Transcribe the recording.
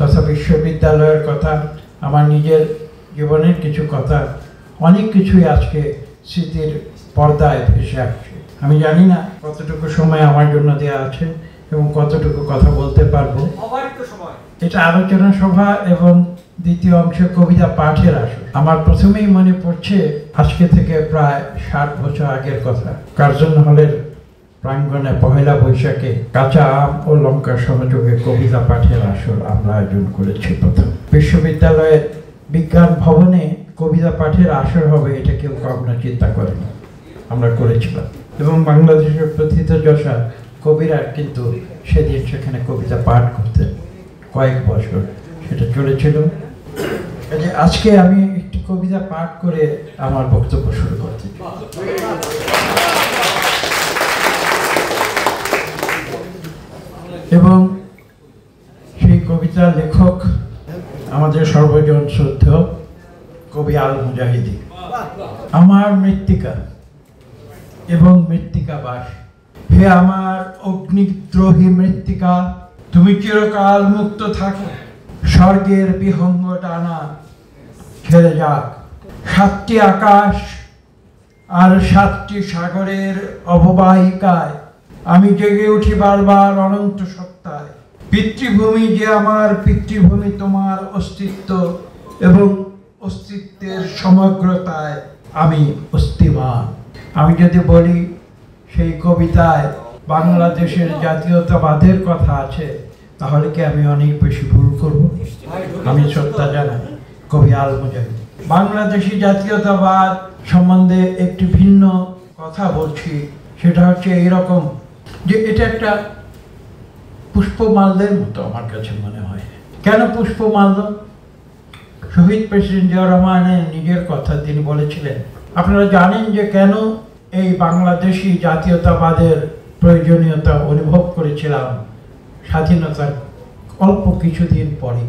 তথা বিশ্ববিদ্যালয়ের কথা, আমার নিজের জীবনের কিছু কথা, অনেক কিছুই আজকে স্মৃতির পর্দায় ভেসে আসছে। আমি জানি না কতটুকু সময় আমার জন্য দেওয়া আছে এবং কতটুকু কথা বলতে পারবো। এটা আলোচনা সভা এবং দ্বিতীয় অংশে কবিতা পাঠের আসর। আমার প্রথমেই মনে পড়ছে আজকে থেকে প্রায় 60 বছর আগের কথা। কার্জন হলের প্রাঙ্গণে পহেলা বৈশাখে কাঁচা আম ও লঙ্কা সহযোগে কবিতা পাঠের আসর আমরা আয়োজন করেছি প্রথম। বিশ্ববিদ্যালয়ের বিজ্ঞান ভবনে কবিতা পাঠের আসর হবে এটা কেউ কখনো চিন্তা করেনি, আমরা করেছিলাম। এবং বাংলাদেশের প্রথিতযশা কবিরা কিন্তু সেদিন সেখানে কবিতা পাঠ করতেন কয়েক বছর, সেটা চলেছিল। আজকে আমি একটি কবিতা পাঠ করে আমার বক্তব্য শুরু করতে চাই। এবং সেই কবিতার লেখক আমাদের সর্বজন শ্রদ্ধেয় কবি আল মুজাহিদি। আমার মৃত্তিকা এবং মৃত্তিকাবাস, হে আমার অগ্নিদ্রোহী মৃত্তিকা, তুমি চিরকাল মুক্ত থাকো, স্বর্গের বিহঙ্গ টানা ছেড়ে যাক। 7টি আকাশ আর 7টি সাগরের অববাহিকায় আমি জেগে উঠি বারবার অনন্ত সত্তায়। পিতৃভূমি যে আমার পিতৃভূমি, তোমার অস্তিত্ব এবং অস্তিত্বের সমগ্রতায় আমি অস্তিমান। আমি যদি বলি সেই কবিতায় বাংলাদেশের জাতীয়তাবাদের কথা আছে, তাহলে কি আমি অনেক বেশি ভুল করব? আমি শ্রদ্ধা জানাই কবি আল মুজাহিদি। বাংলাদেশি জাতীয়তাবাদ সম্বন্ধে একটি ভিন্ন কথা বলছি, সেটা হচ্ছে এইরকম যে এটা একটা পুষ্পমাল্যের মতো আমার কাছে মনে হয়। কেন পুষ্পমাল্য? শহীদ প্রেসিডেন্ট জিয়াউর রহমানের নিজের কথা তিনি বলেছিলেন। আপনারা জানেন যে কেন এই বাংলাদেশি জাতীয়তাবাদের প্রয়োজনীয়তা অনুভব করেছিলাম স্বাধীনতার অল্প কিছুদিন পরে।